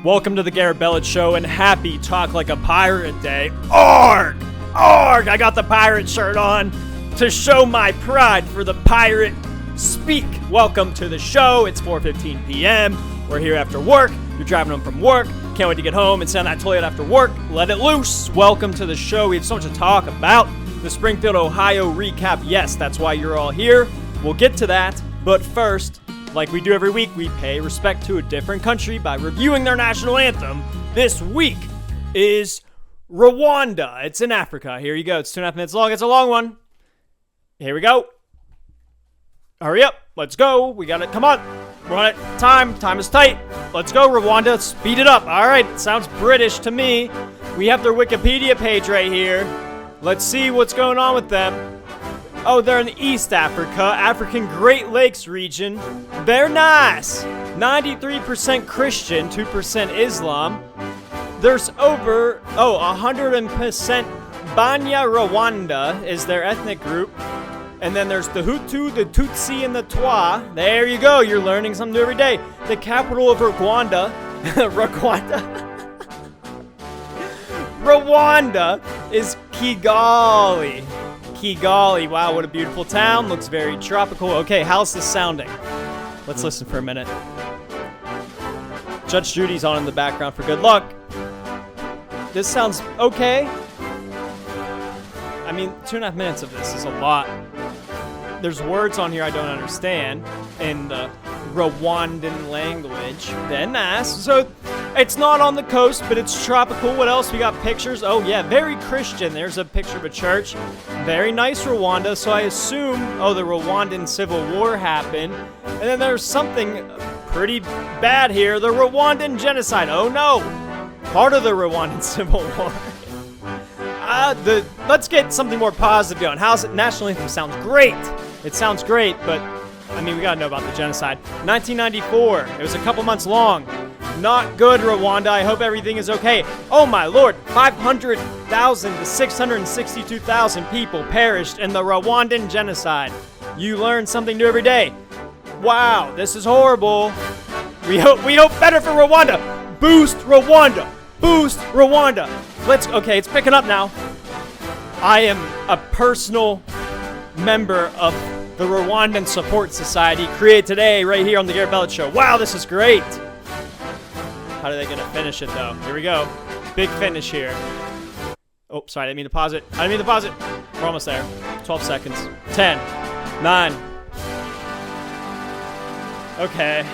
Welcome to the Garrett Bellet Show and happy Talk Like a Pirate Day. Arg! Arg! I got the pirate shirt on to show my pride for the pirate speak. Welcome to the show. It's 4:15 p.m. We're here after work. You're driving home from work. Can't wait to get home and sit on that toilet after work. Let it loose. Welcome to the show. We have so much to talk about. The Springfield, Ohio recap. Yes, that's why you're all here. We'll get to that. But first, like we do every week, we pay respect to a different country by reviewing their national anthem. This week is Rwanda. It's in Africa. Here you go. It's 2.5 minutes long. It's a long one. Here we go. Hurry up. Let's go. We got it. Come on. We're on it. Time. Time is tight. Let's go, Rwanda. Speed it up. All right. Sounds British to me. We have their Wikipedia page right here. Let's see what's going on with them. Oh, they're in East Africa, African Great Lakes region. They're nice. 93% Christian, 2% Islam. There's over, 100% Banya Rwanda is their ethnic group. And then there's the Hutu, the Tutsi, and the Twa. There you go. You're learning something new every day. The capital of Rwanda, Rwanda is Kigali. Kigali. Wow, what a beautiful town. Looks very tropical. Okay, how's this sounding? Let's listen for a minute. Judge Judy's on in the background for good luck. This sounds okay. I mean, 2.5 minutes of this is a lot. There's words on here I don't understand in the Rwandan language. Then nice. So it's not on the coast, but it's tropical. What else? We got pictures. Oh, yeah, very Christian. There's a picture of a church. Very nice Rwanda. So I assume, the Rwandan Civil War happened. And then there's something pretty bad here. The Rwandan genocide. Oh, no. Part of the Rwandan Civil War. Let's get something more positive going. How's it? National anthem sounds great. It sounds great, but, we gotta know about the genocide. 1994. It was a couple months long. Not good, Rwanda. I hope everything is okay. Oh my lord, 500,000 to 662,000 people perished in the Rwandan genocide. You learn something new every day. Wow, this is horrible. We hope better for Rwanda. Boost Rwanda. Boost Rwanda. Okay, it's picking up now. I am a personal member of the Rwandan Support Society, created today right here on the Garrett Bellet Show. Wow, this is great. How are they going to finish it, though? Here we go. Big finish here. Oh, sorry. I didn't mean to pause it. We're almost there. 12 seconds. 10. 9. Okay.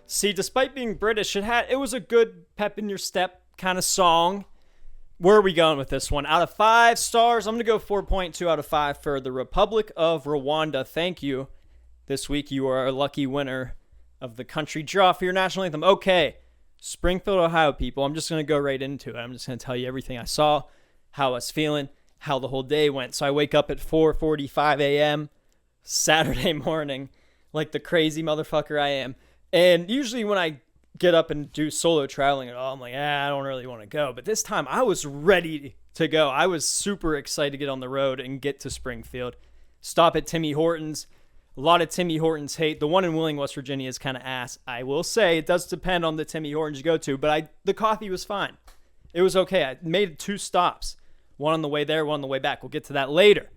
See, despite being British, it was a good pep in your step kind of song. Where are we going with this one? Out of 5 stars, I'm going to go 4.2 out of 5 for the Republic of Rwanda. Thank you. This week, you are a lucky winner of the country draw for your national anthem. Okay. Springfield, Ohio, people. I'm just going to go right into it. I'm just going to tell you everything I saw, how I was feeling, how the whole day went. So I wake up at 4:45 a.m. Saturday morning, like the crazy motherfucker I am. And usually when I get up and do solo traveling at all, I'm like, I don't really want to go. But this time I was ready to go. I was super excited to get on the road and get to Springfield. Stop at Timmy Hortons. A lot of Timmy Hortons hate. The one in Wheeling, West Virginia is kind of ass. I will say it does depend on the Timmy Hortons you go to, but the coffee was fine. It was okay. I made 2 stops. One on the way there, one on the way back. We'll get to that later.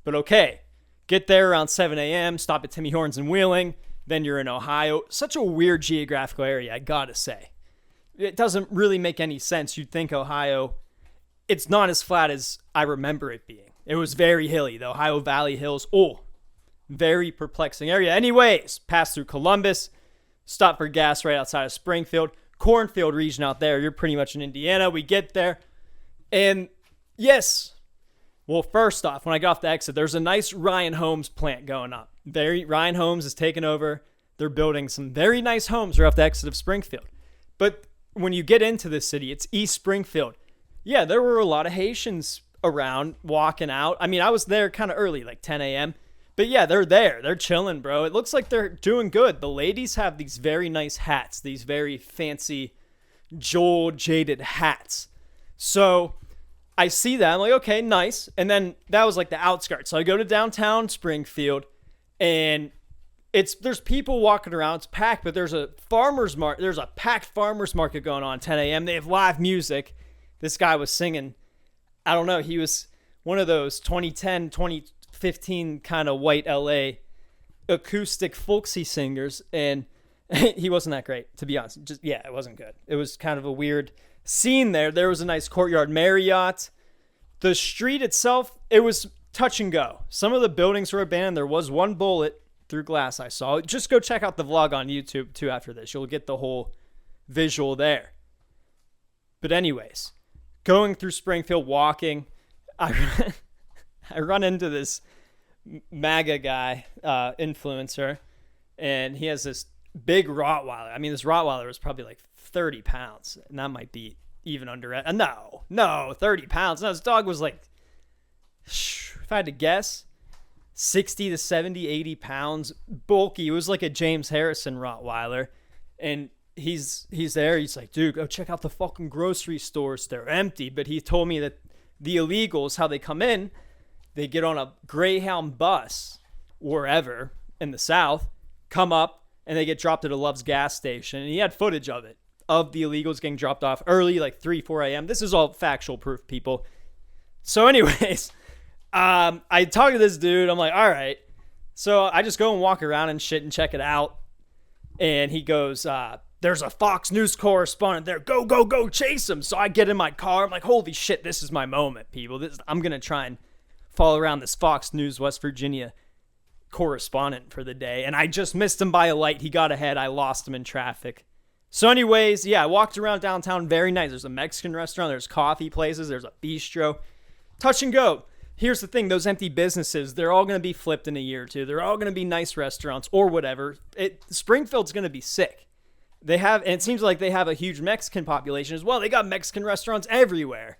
But okay. Get there around 7 a.m., stop at Timmy Hortons in Wheeling, then you're in Ohio. Such a weird geographical area, I gotta say. It doesn't really make any sense. You'd think Ohio, it's not as flat as I remember it being. It was very hilly, the Ohio Valley Hills. Very perplexing area. Anyways, pass through Columbus, stop for gas right outside of Springfield, cornfield region out there. You're pretty much in Indiana. We get there, and yes, well, first off, when I got off the exit, there's a nice Ryan Homes plant going up. Ryan Homes is taking over. They're building some very nice homes right off the exit of Springfield. But when you get into the city, it's East Springfield. Yeah, there were a lot of Haitians around walking out. I was there kind of early, like 10 a.m., but yeah, they're there. They're chilling, bro. It looks like they're doing good. The ladies have these very nice hats, these very fancy jaded hats. So I see that. I'm like, okay, nice. And then that was like the outskirts. So I go to downtown Springfield, and there's people walking around. It's packed, but there's a packed farmers market going on at 10 a.m. They have live music. This guy was singing. I don't know. He was one of those 2010, 2015 kind of white LA acoustic folksy singers, and he wasn't that great, to be honest. It wasn't good. It was kind of a weird scene there. There was a nice courtyard Marriott. The street itself, it was touch and go. Some of the buildings were abandoned. There was one bullet through glass I saw. Just go check out the vlog on YouTube too after this. You'll get the whole visual there. But anyways, going through Springfield, walking, I run into this MAGA guy, influencer, and he has this big Rottweiler. I mean, this Rottweiler was probably like 30 pounds, and that might be even under it. No, 30 pounds. No, this dog was like, if I had to guess, 60 to 70, 80 pounds, bulky. It was like a James Harrison Rottweiler, and he's there. He's like, dude, go check out the fucking grocery stores. They're empty. But he told me that the illegals, how they come in, they get on a Greyhound bus wherever in the South, come up, and they get dropped at a Love's gas station. And he had footage of it, of the illegals getting dropped off early, like 3, 4 a.m. This is all factual proof, people. So anyways, I talked to this dude. I'm like, all right. So I just go and walk around and shit and check it out. And he goes, there's a Fox News correspondent there. Go, go, go, chase him. So I get in my car. I'm like, holy shit, this is my moment, people. I'm going to try and follow around this Fox News West Virginia correspondent for the day. And I just missed him by a light. He got ahead. I lost him in traffic. So anyways, yeah, I walked around downtown. Very nice. There's a Mexican restaurant. There's coffee places. There's a bistro. Touch and go. Here's the thing. Those empty businesses, they're all going to be flipped in a year or two. They're all going to be nice restaurants or whatever. Springfield's going to be sick. And it seems like they have a huge Mexican population as well. They got Mexican restaurants everywhere.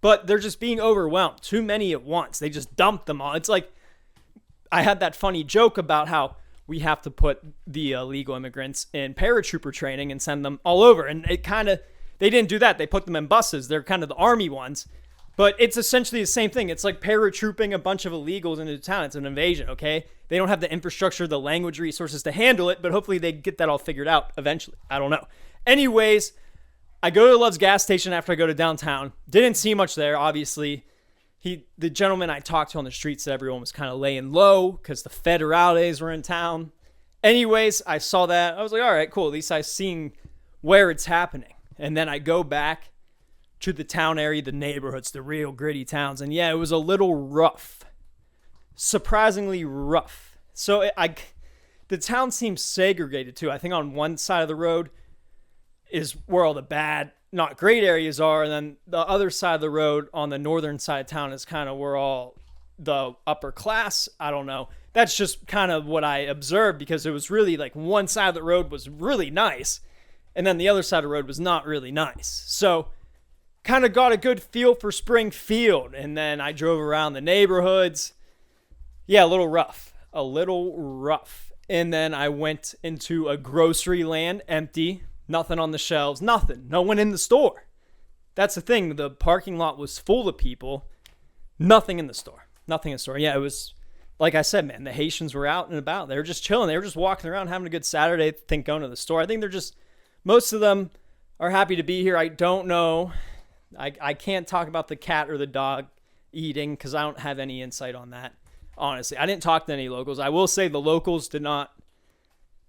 But they're just being overwhelmed. Too many at once. They just dump them all. It's like, I had that funny joke about how we have to put the illegal immigrants in paratrooper training and send them all over. And they didn't do that. They put them in buses. They're kind of the army ones. But it's essentially the same thing. It's like paratrooping a bunch of illegals into town. It's an invasion, okay? They don't have the infrastructure, the language resources to handle it, but hopefully they get that all figured out eventually. I don't know. Anyways, I go to Love's gas station after I go to downtown. Didn't see much there, obviously. The gentleman I talked to on the street said everyone was kind of laying low because the federales were in town. Anyways, I saw that. I was like, all right, cool. At least I've seen where it's happening. And then I go back to the town area, the neighborhoods, the real gritty towns. And yeah, it was a little rough. Surprisingly rough. So the town seems segregated too. I think on one side of the road is where all the bad, not great areas are. And then the other side of the road on the northern side of town is kind of where all the upper class, I don't know. That's just kind of what I observed because it was really like one side of the road was really nice. And then the other side of the road was not really nice. So kind of got a good feel for Springfield. And then I drove around the neighborhoods. Yeah, a little rough. And then I went into a grocery land, empty, nothing on the shelves, nothing. No one in the store. That's the thing. The parking lot was full of people. Nothing in the store. Yeah, it was, like I said, man, the Haitians were out and about. They were just chilling. They were just walking around having a good Saturday, going to the store. I think most of them are happy to be here. I don't know. I can't talk about the cat or the dog eating because I don't have any insight on that. Honestly, I didn't talk to any locals. I will say the locals did not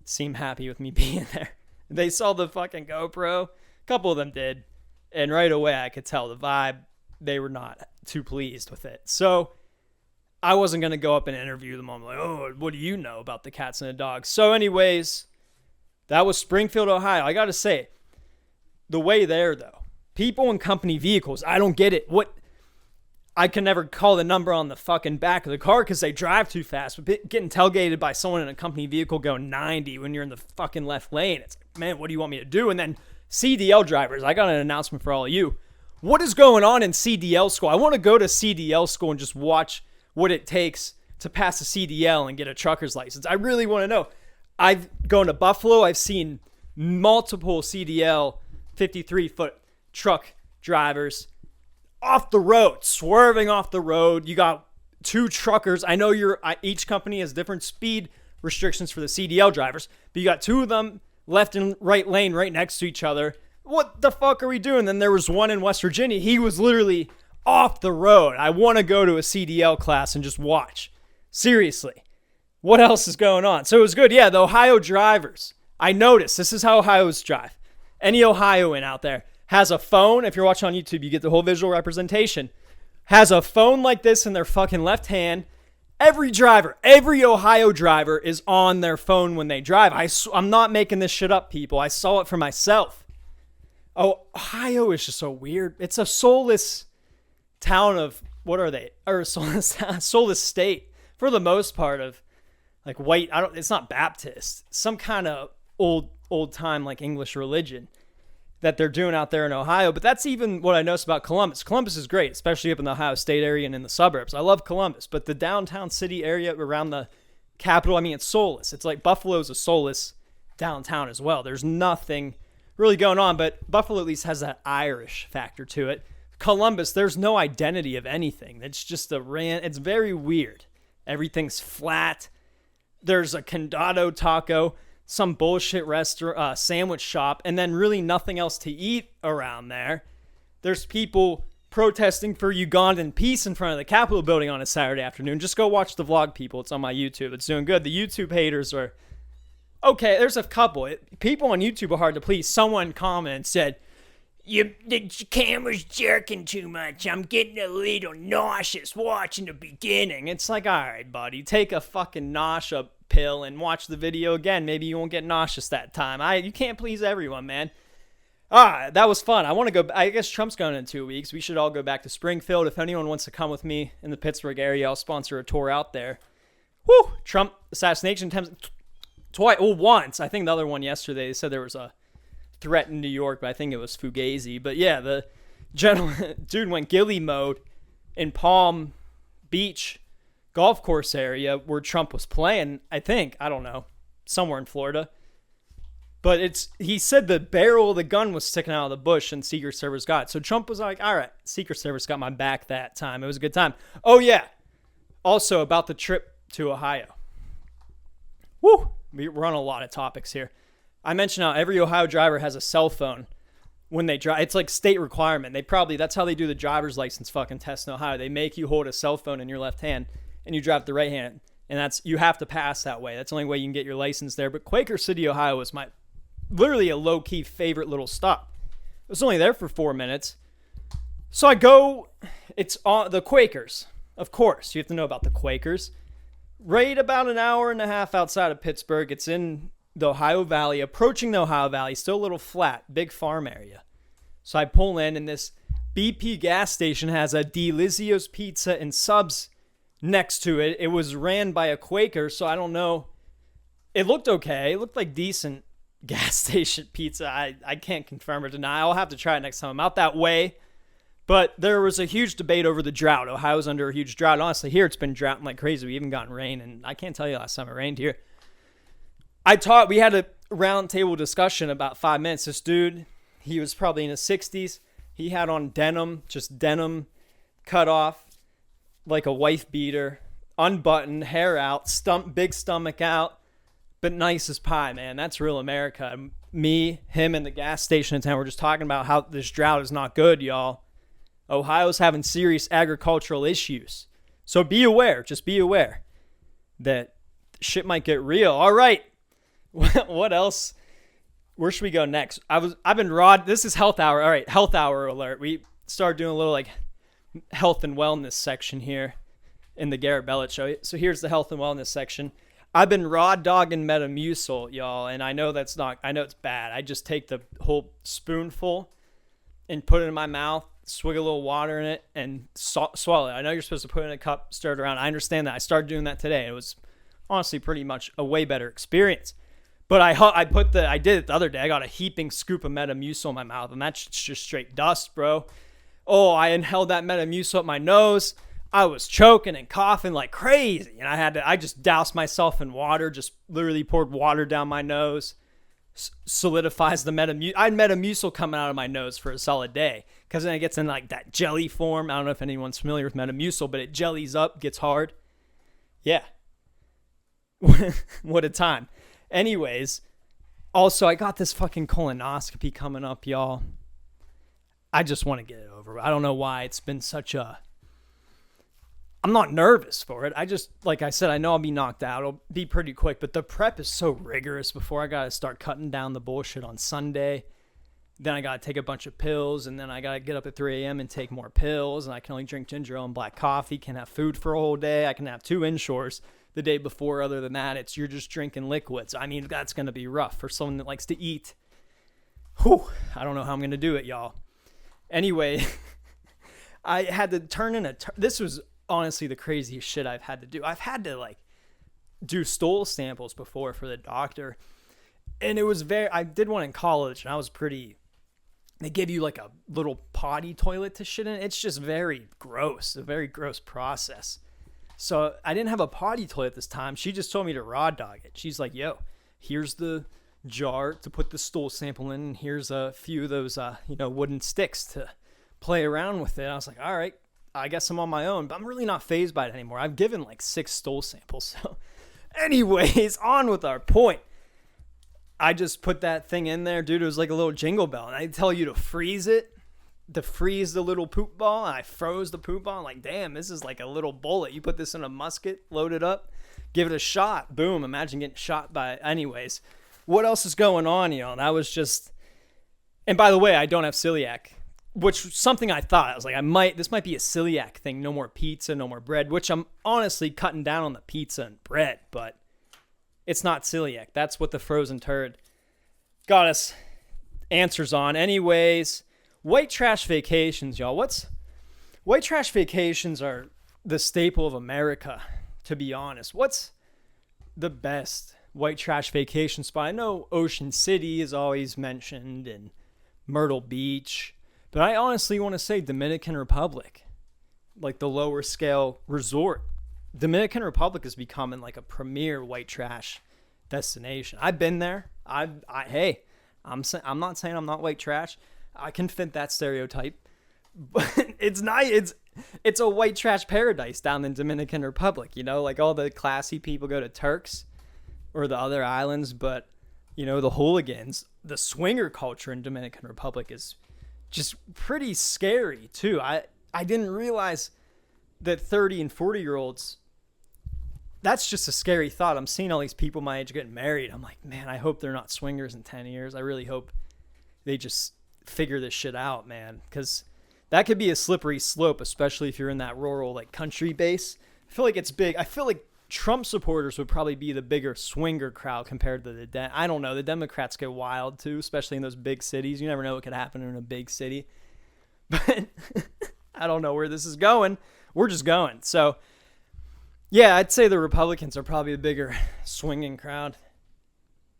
seem happy with me being there. They saw the fucking GoPro. A couple of them did. And right away, I could tell the vibe. They were not too pleased with it. So I wasn't going to go up and interview them. I'm like, oh, what do you know about the cats and the dogs? So anyways, that was Springfield, Ohio. I got to say, the way there, though, people in company vehicles, I don't get it. I can never call the number on the fucking back of the car because they drive too fast. But getting tailgated by someone in a company vehicle going 90 when you're in the fucking left lane, it's like, man, what do you want me to do? And then CDL drivers, I got an announcement for all of you. What is going on in CDL school? I want to go to CDL school and just watch what it takes to pass a CDL and get a trucker's license. I really want to know. I've gone to Buffalo. I've seen multiple CDL 53-foot truck drivers off the road, swerving off the road. You got two truckers. I know each company has different speed restrictions for the CDL drivers. But you got two of them left and right lane right next to each other. What the fuck are we doing? Then there was one in West Virginia. He was literally off the road. I want to go to a CDL class and just watch. Seriously. What else is going on? So it was good. Yeah, the Ohio drivers. I noticed. This is how Ohio's drive. Any Ohioan out there has a phone. If you're watching on YouTube, you get the whole visual representation. Has a phone like this in their fucking left hand. Every driver, every Ohio driver is on their phone when they drive. I'm not making this shit up, people. I saw it for myself. Oh, Ohio is just so weird. It's a soulless town of, what are they? Or soulless state for the most part of like white. It's not Baptist. Some kind of old time like English religion that they're doing out there in Ohio. But that's even what I noticed about Columbus. Columbus is great, especially up in the Ohio State area and in the suburbs. I love Columbus, but the downtown city area around the capital, I mean, it's soulless. It's like Buffalo's a soulless downtown as well. There's nothing really going on, but Buffalo at least has that Irish factor to it. Columbus, there's no identity of anything. It's just it's very weird. Everything's flat. There's a Condado taco, some bullshit restaurant, sandwich shop, and then really nothing else to eat around there. There's people protesting for Ugandan peace in front of the Capitol building on a Saturday afternoon. Just go watch the vlog, people. It's on my YouTube. It's doing good. The YouTube haters are... Okay, there's a couple. People on YouTube are hard to please. Someone commented and said, the camera's jerking too much. I'm getting a little nauseous watching the beginning. It's like, all right, buddy, take a fucking nausea pill and watch the video again. Maybe you won't get nauseous that time. You can't please everyone, man. That was fun. I want to go. I guess Trump's going in 2 weeks. We should all go back to Springfield. If anyone wants to come with me in the Pittsburgh area, I'll sponsor a tour out there. Woo! Trump assassination attempts twice. Well, once. I think the other one yesterday, they said there was a threat in New York, but I think it was Fugazi. But yeah, the dude went ghillie mode in Palm Beach golf course area where Trump was playing, I don't know, somewhere in Florida. But he said the barrel of the gun was sticking out of the bush and Secret Service got it. So Trump was like, all right, Secret Service got my back that time. It was a good time. Oh, yeah. Also about the trip to Ohio. Woo! We're on a lot of topics here. I mentioned how every Ohio driver has a cell phone when they drive. It's like state requirement. That's how they do the driver's license fucking test in Ohio. They make you hold a cell phone in your left hand and you drive the right hand. And you have to pass that way. That's the only way you can get your license there. But Quaker City, Ohio was literally a low-key favorite little stop. I was only there for 4 minutes. So I go, it's on the Quakers. Of course, you have to know about the Quakers. Right about an hour and a half outside of Pittsburgh. It's in the Ohio Valley, approaching the Ohio Valley, still a little flat, big farm area. So I pull in, and this BP gas station has a Delizio's Pizza and Subs next to it. It was ran by a Quaker, so I don't know. It looked okay. It looked like decent gas station pizza. I can't confirm or deny. I'll have to try it next time I'm out that way. But there was a huge debate over the drought. Ohio's under a huge drought. Honestly, here it's been droughting like crazy. We even gotten rain, and I can't tell you last time it rained here. We had a round table discussion about 5 minutes. This dude, he was probably in his 60s. He had on denim, just denim cut off, like a wife beater, unbuttoned, hair out, big stomach out, but nice as pie, man. That's real America. Me, him, and the gas station in town were just talking about how this drought is not good, y'all. Ohio's having serious agricultural issues. So be aware. Just be aware that shit might get real. All right. What else? Where should we go next? This is health hour. All right. Health hour alert. We started doing a little like health and wellness section here in the Garrett Bellet show. So here's the health and wellness section. I've been raw dogging Metamucil, y'all. And I know it's bad. I just take the whole spoonful and put it in my mouth, swig a little water in it, and swallow it. I know you're supposed to put it in a cup, stir it around. I understand that. I started doing that today. It was honestly pretty much a way better experience. But I did it the other day. I got a heaping scoop of Metamucil in my mouth, and that's just straight dust, bro. Oh, I inhaled that Metamucil up my nose. I was choking and coughing like crazy, and I just doused myself in water, just literally poured water down my nose. Solidifies the Metamucil. I had Metamucil coming out of my nose for a solid day, because then it gets in like that jelly form. I don't know if anyone's familiar with Metamucil, but it jellies up, gets hard. Yeah. What a time. Anyways, also, I got this fucking colonoscopy coming up, y'all. I just want to get it over. I don't know why it's been such a... I'm not nervous for it. I just, like I said, I know I'll be knocked out. It'll be pretty quick, but the prep is so rigorous before I got to start cutting down the bullshit on Sunday. Then I got to take a bunch of pills, and then I got to get up at 3 a.m. and take more pills, and I can only drink ginger ale and black coffee, can't have food for a whole day. I can have 2 inshores the day before. Other than that, you're just drinking liquids. I mean, that's going to be rough for someone that likes to eat. Whew, I don't know how I'm going to do it, y'all. Anyway, I had to turn in this was honestly the craziest shit I've had to do. I've had to do stool samples before for the doctor. And it was I did one in college, and I was they give you a little potty toilet to shit in. It's just very gross, a very gross process. So I didn't have a potty toilet this time. She just told me to raw dog it. She's like, yo, here's the jar to put the stool sample in. And here's a few of those, wooden sticks to play around with it. I was like, all right, I guess I'm on my own, but I'm really not fazed by it anymore. I've given 6 stool samples. So anyways, on with our point. I just put that thing in there, dude. It was like a little jingle bell. And I tell you to freeze it, to freeze the little poop ball. And I froze the poop ball. I'm like, damn, this is like a little bullet. You put this in a musket, load it up, give it a shot. Boom. Imagine getting shot by it. Anyways, what else is going on, That was just, and by the way, I don't have celiac, which was something I thought. I was like, this might be a celiac thing. No more pizza, no more bread, which I'm honestly cutting down on the pizza and bread, but it's not celiac. That's what the frozen turd got us answers on. Anyways, white trash vacations, y'all. White trash vacations are the staple of America, to be honest. What's the best white trash vacation spot? I know Ocean City is always mentioned and Myrtle Beach, but I honestly want to say Dominican Republic, like the lower scale resort. Dominican Republic is becoming a premier white trash destination. I've been there. Hey, I'm not saying I'm not white trash. I can fit that stereotype, but it's nice. It's a white trash paradise down in Dominican Republic. All the classy people go to Turks or the other islands, but the hooligans, the swinger culture in Dominican Republic is just pretty scary too. I didn't realize that 30 and 40-year-olds, that's just a scary thought. I'm seeing all these people my age getting married. I'm like, man, I hope they're not swingers in 10 years. I really hope they just figure this shit out, man, because that could be a slippery slope, especially if you're in that rural country base. I feel like it's big. I feel like Trump supporters would probably be the bigger swinger crowd compared to I don't know. The Democrats get wild too, especially in those big cities. You never know what could happen in a big city. But I don't know where this is going. We're just going. So, yeah, I'd say the Republicans are probably the bigger swinging crowd.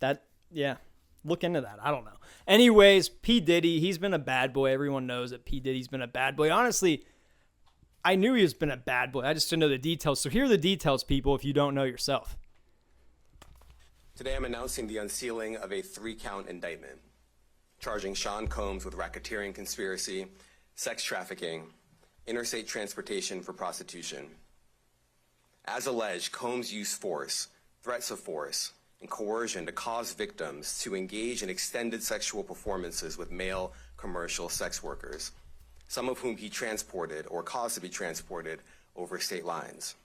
Look into that. I don't know. Anyways, P. Diddy, he's been a bad boy. Everyone knows that P. Diddy's been a bad boy. Honestly, I knew he was been a bad boy. I just didn't know the details. So here are the details, people, if you don't know yourself. Today I'm announcing the unsealing of a 3-count indictment, charging Sean Combs with racketeering conspiracy, sex trafficking, interstate transportation for prostitution. As alleged, Combs used force, threats of force, and coercion to cause victims to engage in extended sexual performances with male commercial sex workers, some of whom he transported or caused to be transported over state lines.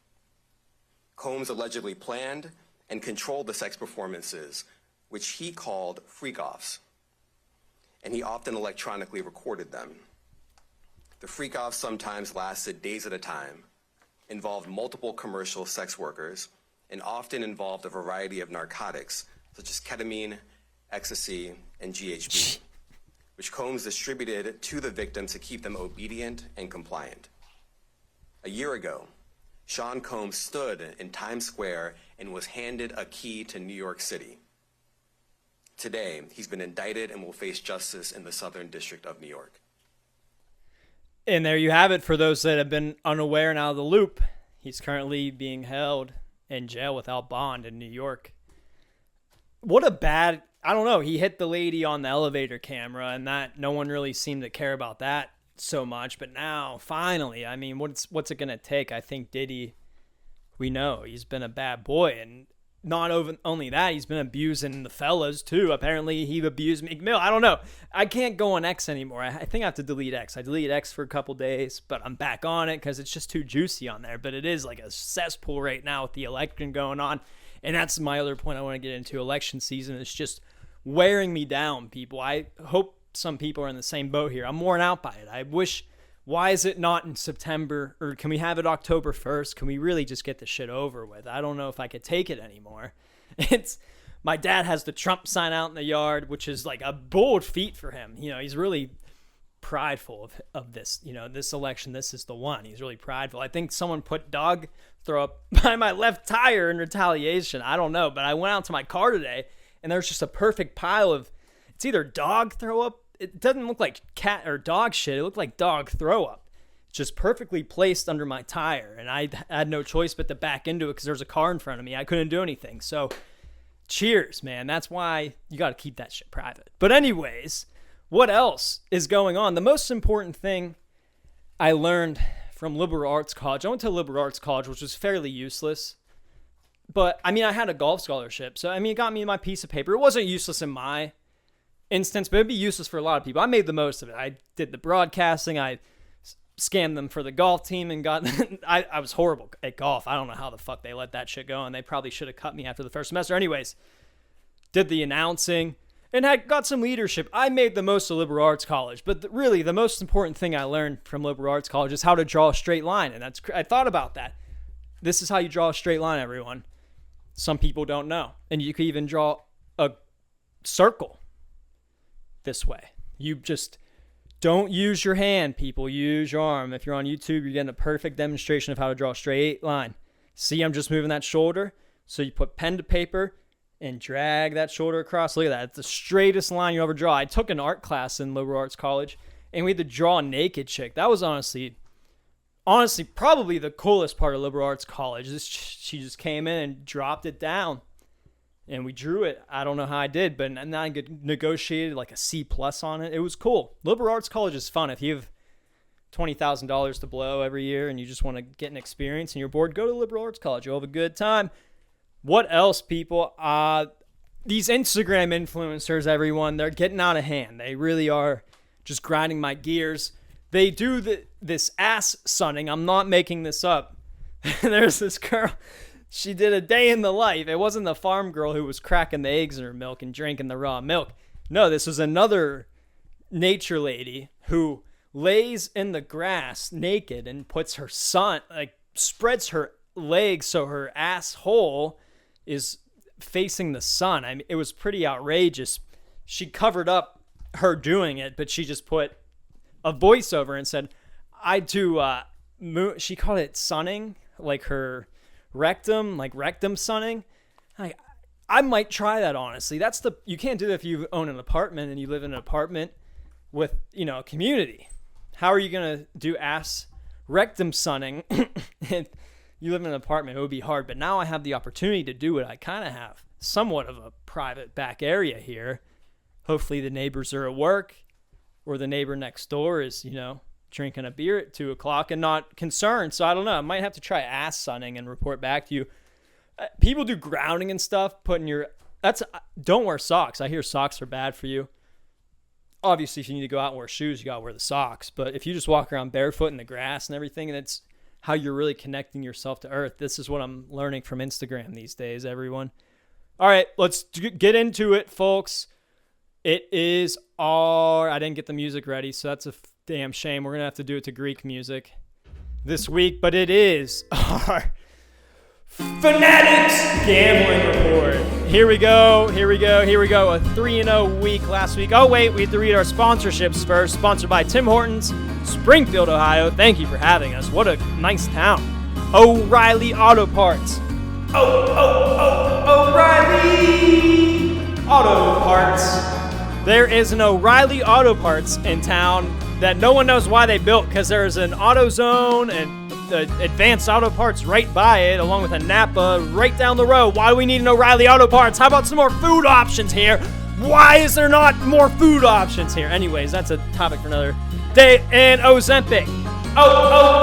Combs allegedly planned and controlled the sex performances, which he called freak-offs, and he often electronically recorded them. The freak-offs sometimes lasted days at a time, involved multiple commercial sex workers, and often involved a variety of narcotics, such as ketamine, ecstasy, and GHB, which Combs distributed to the victims to keep them obedient and compliant. A year ago, Sean Combs stood in Times Square and was handed a key to New York City. Today, he's been indicted and will face justice in the Southern District of New York. And there you have it for those that have been unaware and out of the loop. He's currently being held in jail without bond in New York. What a bad, I don't know, he hit the lady on the elevator camera, and that no one really seemed to care about that so much. But now, finally, I mean, what's it going to take? I think Diddy, we know he's been a bad boy, and only that, he's been abusing the fellas too. Apparently he abused Meek Mill. I don't know. I can't go on X anymore. I think I have to delete X. I deleted X for a couple days, but I'm back on it because it's just too juicy on there. But it is like a cesspool right now with the election going on. And that's my other point I want to get into. Election season is just wearing me down, people. I hope some people are in the same boat here. I'm worn out by it. I wish, why is it not in September, or can we have it October 1st? Can we really just get the shit over with? I don't know if I could take it anymore. My dad has the Trump sign out in the yard, which is like a bold feat for him. You know, he's really prideful of this, you know, this election. This is the one. He's really prideful. I think someone put dog throw up by my left tire in retaliation. I don't know, but I went out to my car today and there's just a perfect pile of, it's either dog throw up. It doesn't look like cat or dog shit. It looked like dog throw up. Just perfectly placed under my tire. And I had no choice but to back into it because there was a car in front of me. I couldn't do anything. So cheers, man. That's why you got to keep that shit private. But anyways, what else is going on? The most important thing I learned from liberal arts college. I went to liberal arts college, which was fairly useless. But, I mean, I had a golf scholarship. So, I mean, it got me my piece of paper. It wasn't useless in my instance, but it'd be useless for a lot of people. I made the most of it. I did the broadcasting. I scammed them for the golf team and got I was horrible at golf. I don't know how the fuck they let that shit go, and they probably should have cut me after the first semester. Anyways, did the announcing and got some leadership. I made the most of liberal arts college, but really the most important thing I learned from liberal arts college is how to draw a straight line. And I thought about that. This is how you draw a straight line, everyone. Some people don't know. And you can even draw a circle this way. You just don't use your hand, people. Use your arm. If you're on YouTube, you're getting a perfect demonstration of how to draw a straight line. See, I'm just moving that shoulder. So you put pen to paper and drag that shoulder across. Look at that. It's the straightest line you ever draw. I took an art class in liberal arts college, and we had to draw a naked chick. That was honestly, probably the coolest part of liberal arts college. She just came in and dropped it down. And we drew it. I don't know how I did, but then I negotiated like a C+ on it. It was cool. Liberal arts college is fun. If you have $20,000 to blow every year and you just want to get an experience and you're bored, go to liberal arts college. You'll have a good time. What else, people? These Instagram influencers, everyone, they're getting out of hand. They really are just grinding my gears. They do this ass sunning. I'm not making this up. There's this girl. She did a day in the life. It wasn't the farm girl who was cracking the eggs in her milk and drinking the raw milk. No, this was another nature lady who lays in the grass naked and puts her spreads her legs so her asshole is facing the sun. I mean, it was pretty outrageous. She covered up her doing it, but she just put a voiceover and said, I do, she called it sunning, like her rectum, like rectum sunning. I might try that, honestly. You can't do that if you own an apartment and you live in an apartment with, a community. How are you going to do ass rectum sunning if you live in an apartment? It would be hard, but now I have the opportunity to do it. I kind of have somewhat of a private back area here. Hopefully the neighbors are at work, or the neighbor next door is, drinking a beer at 2:00 and not concerned. So I don't know. I might have to try ass sunning and report back to you. People do grounding and stuff. Don't wear socks. I hear socks are bad for you. Obviously, if you need to go out and wear shoes, you got to wear the socks. But if you just walk around barefoot in the grass and everything, and it's how you're really connecting yourself to earth. This is what I'm learning from Instagram these days, everyone. All right, let's get into it, folks. It is I didn't get the music ready, so that's a damn shame. We're going to have to do it to Greek music this week, but it is our Fanatics Gambling Report. Here we go. A 3-0 week last week. Oh, wait, we have to read our sponsorships first. Sponsored by Tim Hortons, Springfield, Ohio. Thank you for having us. What a nice town. O'Reilly Auto Parts. O'Reilly Auto Parts. There is an O'Reilly Auto Parts in town that no one knows why they built, because there's an AutoZone and the Advanced Auto Parts right by it, along with a Napa right down the road. Why do we need an O'Reilly Auto Parts? How about some more food options here? Why is there not more food options here? Anyways, that's a topic for another day. And Ozempic. Ozempic.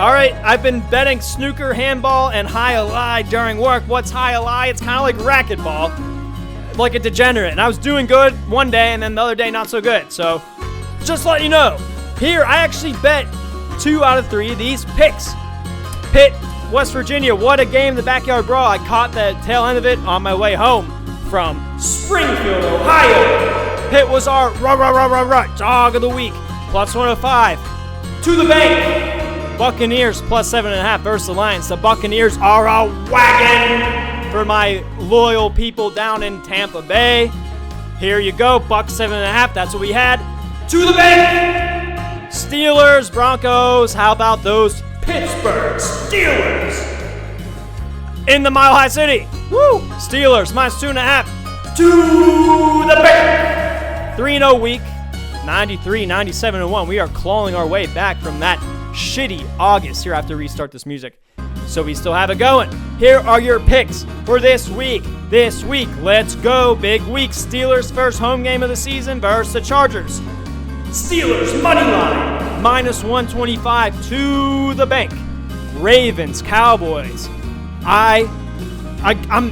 All right, I've been betting snooker, handball, and high-a-lie during work. What's high-a-lie? It's kind of like racquetball, like a degenerate. And I was doing good one day, and then the other day not so good. So just let you know. Here, I actually bet 2 out of 3 of these picks. Pitt, West Virginia, what a game, the backyard brawl. I caught the tail end of it on my way home from Springfield, Ohio. Pitt was our dog of the week, plus 105. To the bank, Buccaneers plus 7.5 versus the Lions. The Buccaneers are a wagon for my loyal people down in Tampa Bay. Here you go, Buck 7.5, that's what we had. To the bank, Steelers, Broncos, how about those Pittsburgh Steelers in the Mile High City? Woo! Steelers minus 2.5 to the bank. 3-0 week, 93-97-1. We are clawing our way back from that shitty August. Here, I have to restart this music, so we still have it going. Here are your picks for this week. This week, let's go. Big week. Steelers first home game of the season versus the Chargers. Steelers money line minus 125 to the bank. Ravens, Cowboys. I'm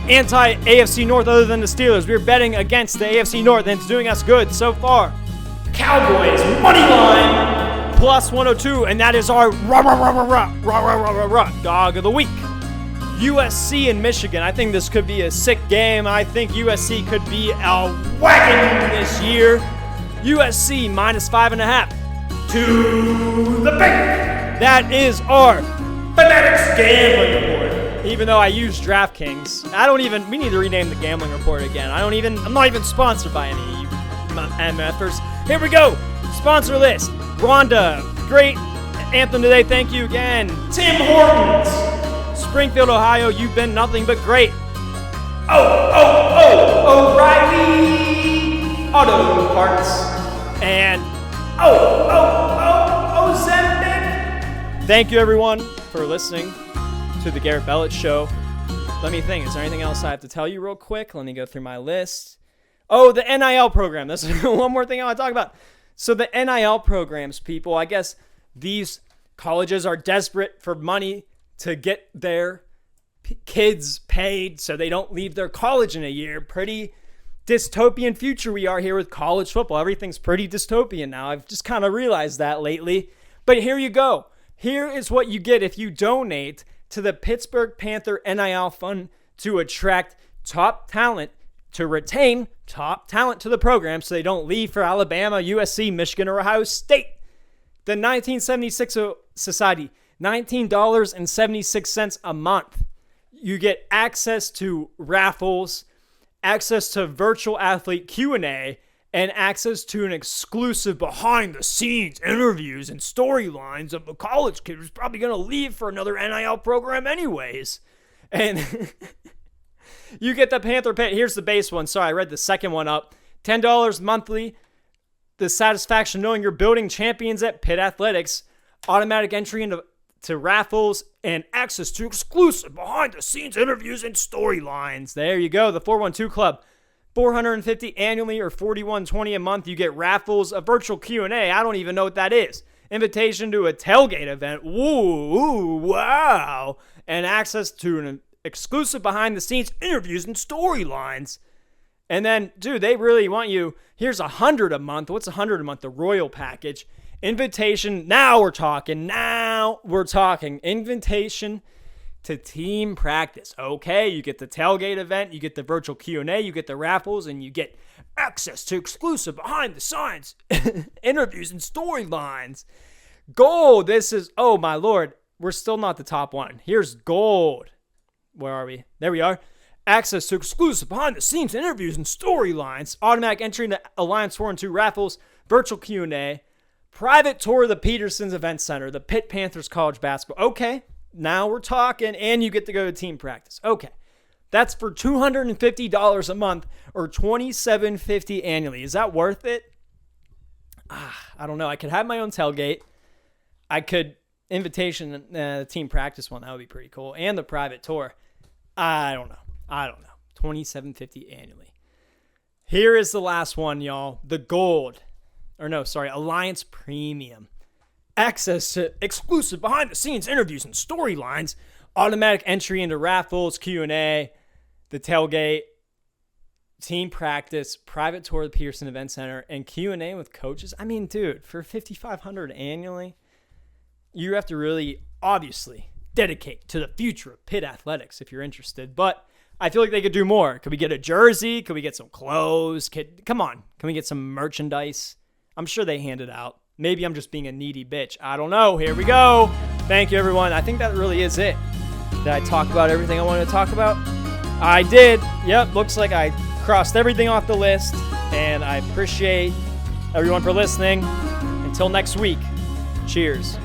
anti AFC North other than the Steelers. We're betting against the AFC North and it's doing us good so far. Cowboys money line plus 102, and that is our dog of the week. USC and Michigan. I think this could be a sick game. I think USC could be a wagon this year. USC minus 5.5 to the bank. That is our Fanatics Gambling Report. Even though I use DraftKings, we need to rename the Gambling Report again. I'm not even sponsored by any of you MFers. Here we go. Sponsor list. Rhonda, great anthem today. Thank you again. Tim Hortons, Springfield, Ohio. You've been nothing but great. O'Reilly Auto Parts, and Ozempic. Thank you, everyone, for listening to the Garrett Bellet Show. Let me think. Is there anything else I have to tell you real quick? Let me go through my list. Oh, the NIL program. That's one more thing I want to talk about. So the NIL programs, people, I guess these colleges are desperate for money to get their kids paid so they don't leave their college in a year. Pretty dystopian future we are here with college football. Everything's pretty dystopian now. I've just kind of realized that lately. But here you go. Here is what you get if you donate to the Pittsburgh Panther NIL Fund to attract top talent, to retain top talent to the program so they don't leave for Alabama, USC, Michigan, or Ohio State. The 1976 Society, $19.76 a month. You get access to raffles, access to virtual athlete Q&A, and access to an exclusive behind-the-scenes interviews and storylines of a college kid who's probably going to leave for another NIL program anyways. And you get the Panther Pit. Here's the base one. Sorry, I read the second one up. $10 monthly. The satisfaction knowing you're building champions at Pitt Athletics. Automatic entry into raffles and access to exclusive behind-the-scenes interviews and storylines. There you go. The 412 Club. $450 annually or $41.20 a month. You get raffles, a virtual Q&A. I don't even know what that is. Invitation to a tailgate event. Ooh, wow. And access to an exclusive behind-the-scenes interviews and storylines. And then, dude, they really want you. Here's $100 a month. What's $100 a month? The Royal Package. Invitation. Now we're talking. Invitation to team practice. Okay, you get the tailgate event, you get the virtual Q&A, you get the raffles, and you get access to exclusive behind-the-scenes interviews and storylines. Gold. This is, oh my Lord, we're still not the top one. Here's gold. Where are we? There we are. Access to exclusive behind-the-scenes interviews and storylines. Automatic entry into Alliance 4 and 2 raffles. Virtual Q&A. Private tour of the Peterson's Event Center. The Pitt Panthers College Basketball. Okay, now we're talking, and you get to go to team practice. Okay, that's for $250 a month or $27.50 annually. Is that worth it? I don't know. I could have my own tailgate. I could invitation team practice one. That would be pretty cool. And the private tour. I don't know. $27.50 annually. Here is the last one, y'all. The gold. Alliance Premium. access to exclusive behind-the-scenes interviews and storylines, automatic entry into raffles, Q&A, the tailgate, team practice, private tour of the Peterson Event Center, and Q&A with coaches. I mean, dude, for $5,500 annually, you have to really, obviously, dedicate to the future of Pitt athletics if you're interested. But I feel like they could do more. Could we get a jersey? Could we get some clothes? Come on. Can we get some merchandise? I'm sure they hand it out. Maybe I'm just being a needy bitch. I don't know. Here we go. Thank you, everyone. I think that really is it. Did I talk about everything I wanted to talk about? I did. Yep, looks like I crossed everything off the list. And I appreciate everyone for listening. Until next week, cheers.